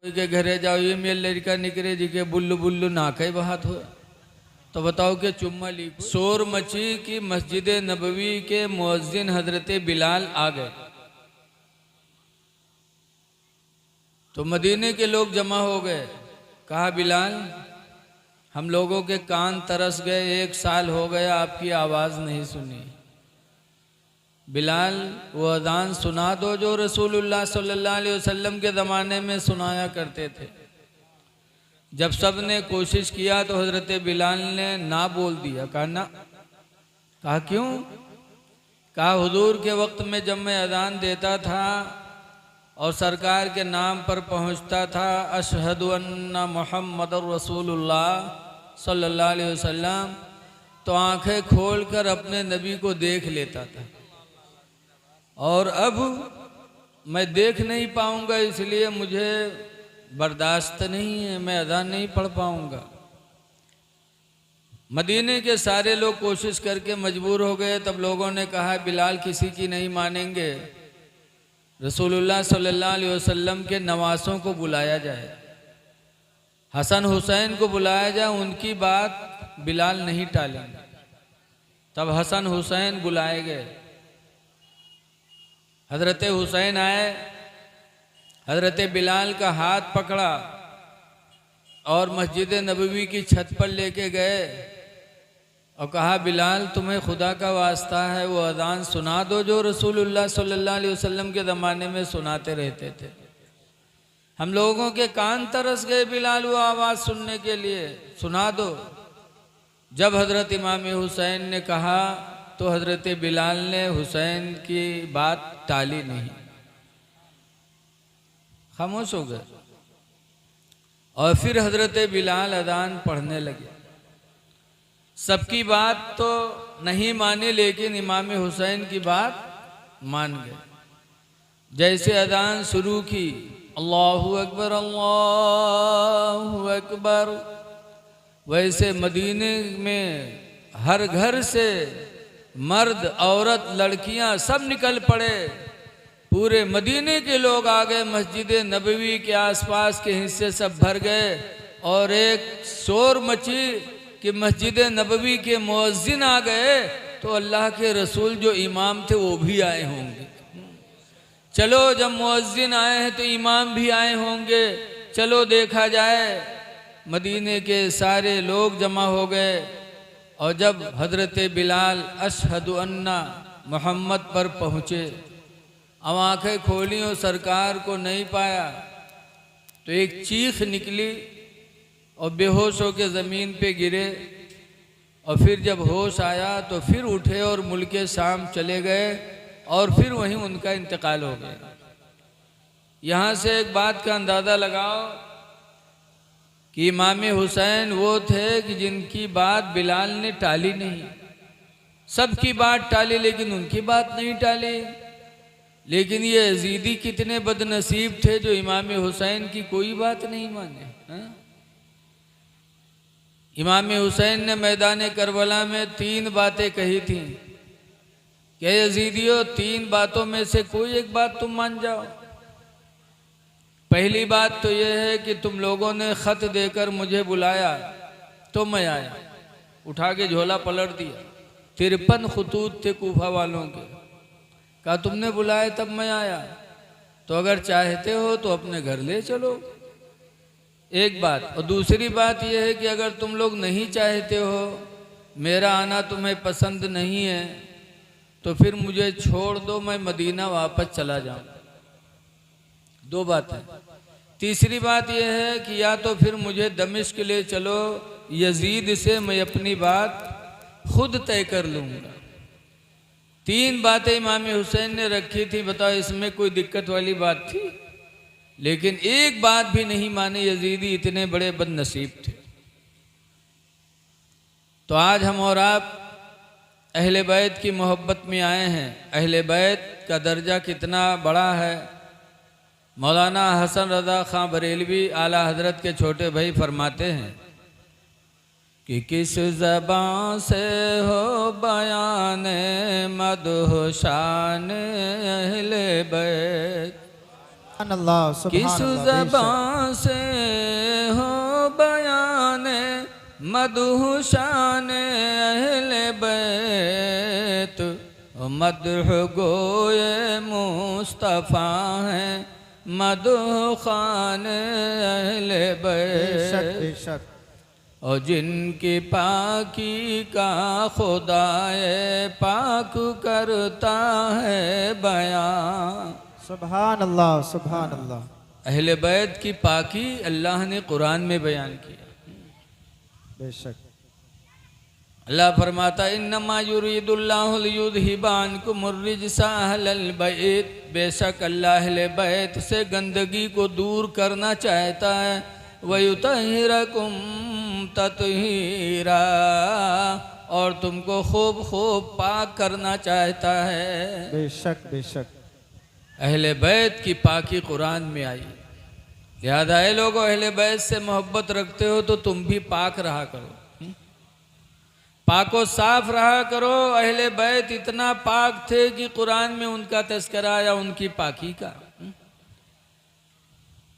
कोई के घरे जाओ ये मेरे लड़का निकले जी के बुल्लू बुल्लू नाके बहात हो तो बताओ कि चुम्मा ली। शोर मची कि मस्जिद नबवी के मुअज्जिन हजरत बिलाल आ गए तो मदीने के लोग जमा हो गए। कहा बिलाल हम लोगों के कान तरस गए, 1 साल हो गया आपकी आवाज़ नहीं सुनी। बिलाल वो अजान सुना दो जो रसूलुल्लाह सल्लल्लाहु अलैहि वसल्लम के ज़माने में सुनाया करते थे। जब सब ने कोशिश किया तो हज़रत बिलाल ने ना बोल दिया। कहा ना। कहा क्यों? कहा हुजूर के वक्त में जब मैं अजान देता था और सरकार के नाम पर पहुंचता था अशहदु अन्ना मुहम्मदुर रसूलुल्लाह सल्लल्लाहु अलैहि वसल्लम, तो आंखें खोलकर अपने नबी को देख लेता था। और अब मैं देख नहीं पाऊंगा, इसलिए मुझे बर्दाश्त नहीं है, मैं अज़ान नहीं पढ़ पाऊंगा। मदीने के सारे लोग कोशिश करके मजबूर हो गए। तब लोगों ने कहा बिलाल किसी की नहीं मानेंगे, रसूलुल्लाह सल्लल्लाहु अलैहि वसल्लम के नवासों को बुलाया जाए, हसन हुसैन को बुलाया जाए, उनकी बात बिलाल नहीं टालेंगे। तब हसन हुसैन बुलाए गए। हजरत हुसैन आए, हजरत बिलाल का हाथ पकड़ा और मस्जिद नबवी की छत पर लेके गए और कहा बिलाल तुम्हें खुदा का वास्ता है वो अज़ान सुना दो जो रसूलुल्लाह सल्लल्लाहु अलैहि वसल्लम के ज़माने में सुनाते रहते थे। हम लोगों के कान तरस गए बिलाल वो आवाज़ सुनने के लिए, सुना दो। जब हजरत इमाम हुसैन ने कहा तो हजरत बिलाल ने हुसैन की बात टाली नहीं, खामोश हो गए। और फिर हजरत बिलाल अज़ान पढ़ने लगे। सबकी बात तो नहीं मानी लेकिन इमाम हुसैन की बात मान गए। जैसे अज़ान शुरू की अल्लाहु अकबर, वैसे मदीने में हर घर से मर्द औरत लड़कियां सब निकल पड़े। पूरे मदीने के लोग आ गए, मस्जिद नबवी के आसपास के हिस्से सब भर गए और एक शोर मची कि मस्जिद नबवी के मुअज्जिन आ गए तो अल्लाह के रसूल जो इमाम थे वो भी आए होंगे। चलो जब मुअज्जिन आए हैं तो इमाम भी आए होंगे, चलो देखा जाए। मदीने के सारे लोग जमा हो गए और जब हजरत बिलाल अशहदु अन्ना मोहम्मद पर पहुँचे, अब आँखें खोली और सरकार को नहीं पाया तो एक चीख निकली और बेहोश होकर ज़मीन पे गिरे। और फिर जब होश आया तो फिर उठे और मुल्के शाम चले गए और फिर वहीं उनका इंतकाल हो गया। यहाँ से एक बात का अंदाज़ा लगाओ कि इमाम हुसैन वो थे कि जिनकी बात बिलाल ने टाली नहीं। सबकी बात टाली लेकिन उनकी बात नहीं टाली। लेकिन ये यजीदी कितने बदनसीब थे जो इमाम हुसैन की कोई बात नहीं माने। इमाम हुसैन ने मैदान करबला में 3 बातें कही थी कि यजीदियों 3 बातों में से कोई एक बात तुम मान जाओ। पहली बात तो यह है कि तुम लोगों ने ख़त देकर मुझे बुलाया तो मैं आया, उठा के झोला पलट दिया। 53 खतूत थे कूफा वालों के। कहा तुमने बुलाया तब मैं आया, तो अगर चाहते हो तो अपने घर ले चलो, एक बात। और दूसरी बात यह है कि अगर तुम लोग नहीं चाहते हो, मेरा आना तुम्हें पसंद नहीं है, तो फिर मुझे छोड़ दो, मैं मदीना वापस चला जाऊं। 2 बातें। तीसरी बात यह है कि या तो फिर मुझे दमिश्क ले चलो, यजीद से मैं अपनी बात खुद तय कर लूँगा। 3 बातें इमाम हुसैन ने रखी थी। बताओ इसमें कोई दिक्कत वाली बात थी? लेकिन एक बात भी नहीं माने यजीदी, इतने बड़े बदनसीब थे। तो आज हम और आप अहले बैत की मोहब्बत में आए हैं। अहले बैत का दर्जा कितना बड़ा है। मौलाना हसन रज़ा खां बरेलवी आला हजरत के छोटे भाई फरमाते हैं कि किस ज़बान से हो बयान मदह शान अहले बैत, अल्लाह किस ज़बान से हो बयाने मदह शान अहले बैत, मदह गोए मुस्तफ़ा हैं मदह खान अहले बैत। बेशक और जिनकी पाकी का खुदाए पाक करता है बयान। सुभान अल्लाह सुभान अल्लाह। अहले बैत की पाकी अल्लाह ने कुरान में बयान किया। बेशक अल्लाह फरमाता इन्नमा युरीदुल्लाहु लियुज़हिबा अन्कुमुर रिज्सा अहलल बैत, बेशक अल्लाह अहले बैत से गंदगी को दूर करना चाहता है। वयुतहिरकुम ततहीरा, और तुमको खूब खूब पाक करना चाहता है। बेशक बेशक अहले बैत की पाकी कुरान में आई। याद आए लोगों, अहले बैत से मोहब्बत रखते हो तो तुम भी पाक रहा करो, पाको साफ रहा करो। अहले बैत इतना पाक थे कि कुरान में उनका तस्करा आया उनकी पाकी का।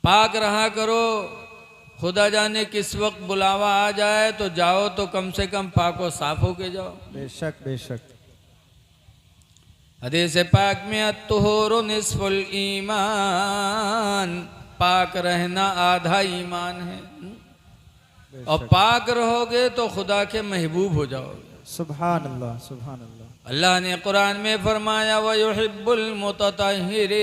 पाक रहा करो, खुदा जाने किस वक्त बुलावा आ जाए तो जाओ तो कम से कम पाको साफ होके जाओ। बेशक बेशक हदीस पाक में अत्तुहूरु निस्फुल ईमान, पाक रहना आधा ईमान है। और पाक रहोगे तो खुदा के महबूब हो जाओगे। सुभान अल्लाह सुभान अल्लाह। अल्लाह ने कुरान में फरमाया व युहिब्बुल मुततहिरीन,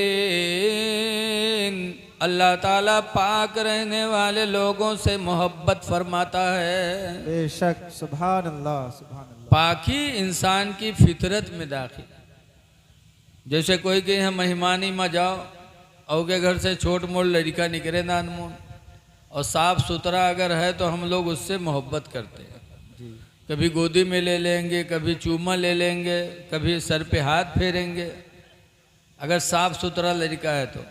अल्लाह ताला पाक रहने वाले लोगों से मोहब्बत फरमाता है। बेशक सुभान अल्लाह सुभान अल्लाह। पाकी इंसान की फितरत में दाखिल। जैसे कोई के यहाँ मेहमानी में जाओ और के घर से छोट मोट लड़का निकले नानमोन और साफ सुथरा अगर है तो हम लोग उससे मोहब्बत करते हैं। कभी गोदी में ले लेंगे, कभी चूमा ले लेंगे, कभी सर पे हाथ फेरेंगे अगर साफ सुथरा लड़का है तो।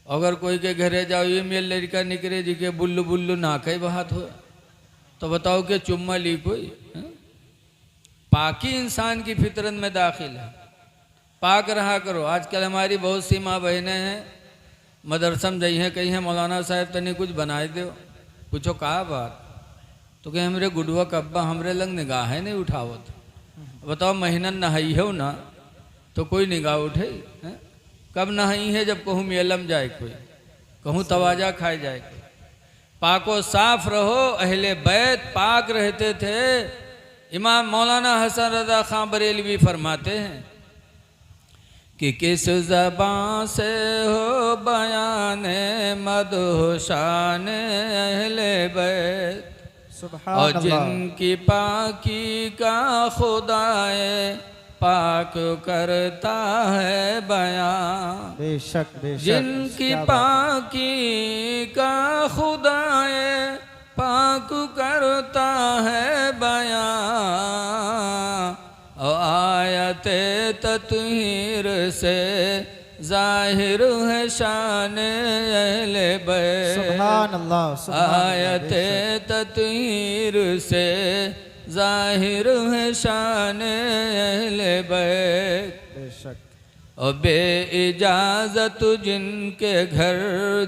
अगर कोई के घरे जाओ ये मेरे लड़का निकले जी के बुल्लू बुल्लू नाके बहात हो तो बताओ कि चुम्मा ली कोई है? पाकी इंसान की फितरत में दाखिल है। पाक रहा करो। आजकल हमारी बहुत सी माँ बहनें हैं मदरसम गई हैं, कहीं है मौलाना साहब तनी कुछ बनाए दो। पूछो कहा बात तो कहीं हमरे गुडवा कब्बा हमरे लंग निगाह नहीं उठावत। बताओ महीना नहाई हो ना तो कोई निगाह उठे है? कब नहाई है जब कहूँ मेलम जाए कोई, कहूँ तवाजा खाए जाए कोई। पाको साफ रहो। अहले बैत पाक रहते थे। इमाम मौलाना हसन रजा खां बरेलवी फरमाते हैं कि किस ज़बान से हो बयाने मदह शान अहले बैत, और जिनकी पाकी का खुदाए पाक करता है बयान। बेशक बेशक। जिनकी पाकी का खुदाए पाक करता है बयान, और आयते तत्हीर से जाहिर है शान अहले बैत। सुभान अल्लाह सुभान अल्लाह। आयते तत्हीर से जाहिर है शान अहले बैत। बेशक। और बे इजाज़त जिनके घर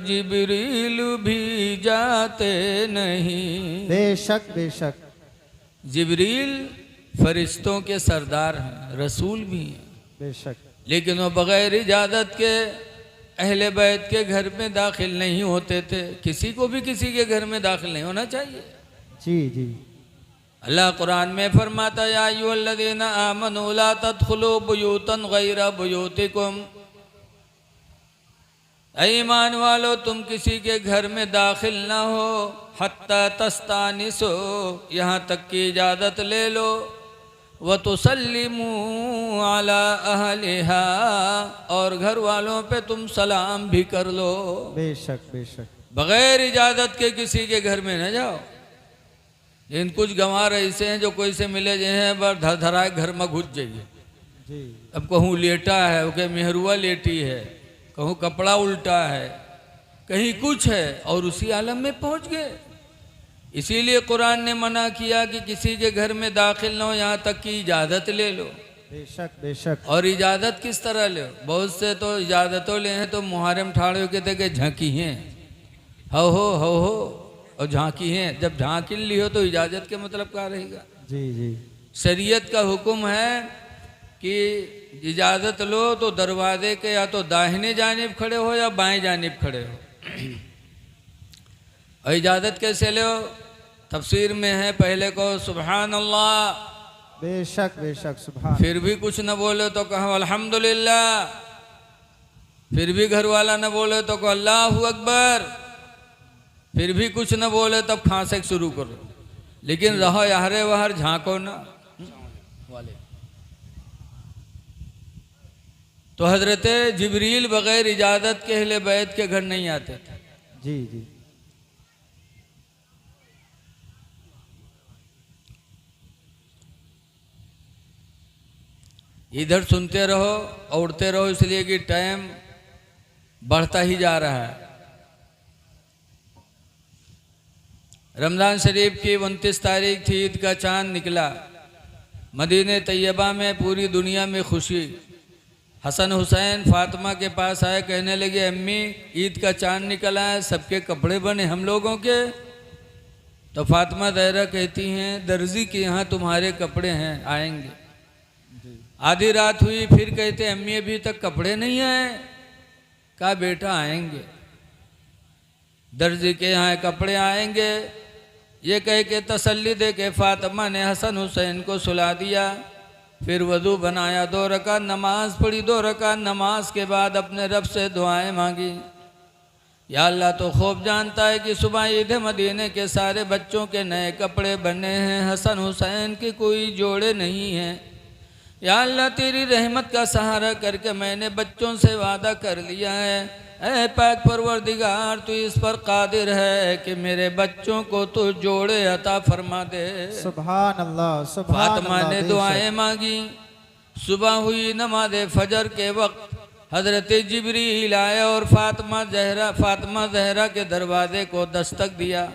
जिब्रील भी जाते नहीं। बेशक बेशक। जिब्रील फरिश्तों के सरदार हैं, रसूल भी हैं, बेशक। लेकिन वो बग़ैर इजाज़त के अहले बैत के घर में दाखिल नहीं होते थे। किसी को भी किसी के घर में दाखिल नहीं होना चाहिए। जी जी। अल्लाह कुरान में फरमाता या अय्युहल्लज़ीना आमनू ला तदखुलू बुयूतन गैरा बुयूतिकुम, ऐ ईमान वालो तुम किसी के घर में दाखिल ना हो हत्ता तस्तानिसो, यहाँ तक की इजाज़त ले लो, व तुसल्लिमू अला अहलिहा, और घर वालों पे तुम सलाम भी कर लो। बेशक बेशक। बग़ैर इजाज़त के किसी के घर में न जाओ। इन कुछ गंवार ऐसे हैं जो कोई से मिले जे हैं बार धर धराए घर में घुस जाइए। जी। अब कहूँ लेटा है, ओके मेहरुआ लेटी है, कहूँ कपड़ा उल्टा है, कहीं कुछ है, और उसी आलम में पहुँच गए। इसीलिए कुरान ने मना किया कि किसी के घर में दाखिल न हो यहाँ तक कि इजाज़त ले लो। बेशक बेशक और इजाज़त किस तरह ले? बहुत से तो इजाज़तों ले हैं तो मुहर्रम ठाड़े कहते कि झांकी हैं, हो और झांकी हैं। जब झांकी ली हो तो इजाज़त के मतलब क्या रहेगा? जी जी शरीयत का हुक्म है कि इजाज़त लो तो दरवाजे के या तो दाहिने जानिब खड़े हो या बाएं जानिब खड़े हो। और इजाज़त कैसे लो? तफसीर में है, पहले को सुभान अल्लाह, बेशक बेशक सुभान फिर भी कुछ न बोले तो कहो अल्हम्दुलिल्लाह, फिर भी घर वाला न बोले तो कहो अल्लाहु अकबर, फिर भी कुछ न बोले तब खांसे शुरू करो। लेकिन रहो यारे वहर झांको ना वाले। तो हजरत जिब्रील बगैर इजाज़त के अहले बैत के घर नहीं आते थे। जी जी इधर सुनते रहो और उड़ते रहो, इसलिए कि टाइम बढ़ता ही जा रहा है। रमज़ान शरीफ की 29 तारीख थी, ईद का चांद निकला। मदीने तैयबा में पूरी दुनिया में खुशी। हसन हुसैन फातिमा के पास आए, कहने लगे अम्मी ईद का चांद निकला है, सबके कपड़े बने हम लोगों के। तो फातिमा ज़हरा कहती हैं दर्जी के यहाँ तुम्हारे कपड़े हैं, आएंगे। आधी रात हुई, फिर कहते अम्मी अभी तक कपड़े नहीं आए। कहा बेटा आएंगे, दर्जी के यहाँ कपड़े आएंगे। ये कह के तसल्ली दे के फातिमा ने हसन हुसैन को सुला दिया। फिर वज़ू बनाया, 2 रकात नमाज पढ़ी। 2 रकात नमाज के बाद अपने रब से दुआएं मांगी। या अल्लाह तो खूब जानता है कि सुबह ईद मदीने के सारे बच्चों के नए कपड़े बने हैं, हसन हुसैन के कोई जोड़े नहीं हैं। या अल्लाह तेरी रहमत का सहारा करके मैंने बच्चों से वादा कर लिया है, ऐ पाक परवरदिगार तू इस पर कादिर है कि मेरे बच्चों को तू जोड़े अता फरमा दे। सुभान अल्लाह सुभान फातिमा अल्लाह ने बेशक। दुआएं मांगी। सुबह हुई, नमाज फजर के वक्त हजरत जिब्रील आए और फातिमा जहरा के दरवाजे को दस्तक दिया,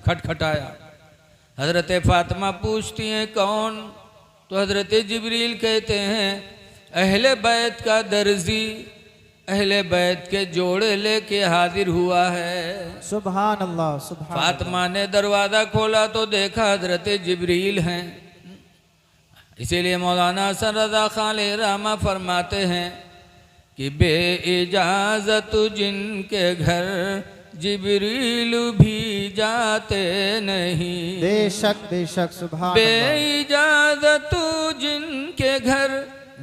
खटखटाया। हजरत फातिमा पूछती हैं कौन? तो हजरत जिब्रील कहते हैं अहले बैत का दर्जी अहले बैत के जोड़े लेके हाजिर हुआ है। सुभान अल्लाह सुभान फातिमा ने दरवाज़ा खोला तो देखा हजरत जिब्रील हैं। इसीलिए मौलाना हसन रज़ा खान रहमा फरमाते हैं कि बे इजाज़त जिनके घर जिब्रील भी जाते नहीं। बेशक बेशक सुभान बे अल्लाह इजाज़त जिनके घर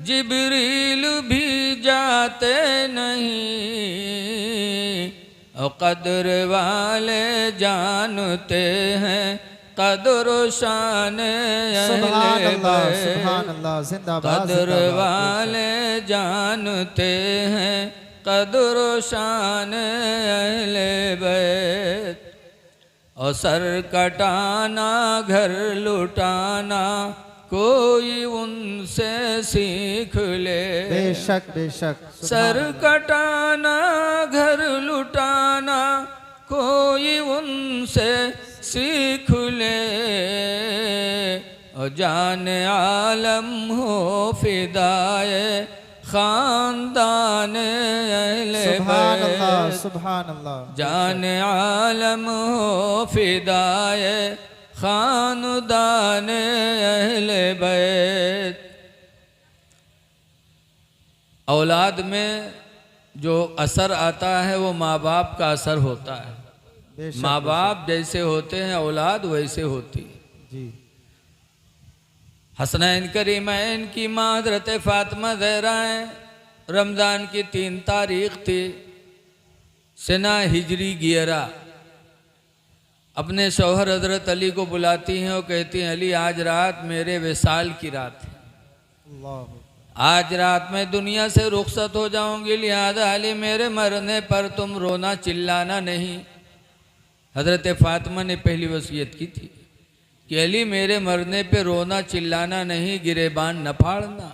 जिब्रील भी जाते नहीं। और कदर वाले जानते हैं कदर शान सुभान अहले अल्लाह बैत। सुभान अल्लाह जिंदाबाद कदर जिंदाबाद। वाले जानते हैं कदर शान अहले बैत। और सर कटाना घर लुटाना कोई उनसे सीख ले। बेशक बेशक सर कटाना घर लुटाना कोई उनसे सीख ले। और जान आलम हो फिदाए खानदान अहले सुभान अल्लाह बैत। सुभान अल्लाह जान आलम हो फिदाए खानदान अहले बैत। औलाद में जो असर आता है वो माँ बाप का असर होता है। बेशक माँ बाप जैसे होते हैं औलाद वैसे होती है। जी हसनैन करीमैन की माँ हज़रत फातिमा ज़हरा हैं। रमज़ान की 3 तारीख थी, सना हिजरी 11। अपने शौहर हज़रत अली को बुलाती हैं और कहती हैं अली आज रात मेरे विसाल की रात है, अल्लाह आज रात में दुनिया से रुखसत हो जाऊंगी, लिहाजा अली मेरे मरने पर तुम रोना चिल्लाना नहीं। हज़रत फातिमा ने पहली वसीयत की थी कि अली मेरे मरने पे रोना चिल्लाना नहीं, गिरेबान न फाड़ना।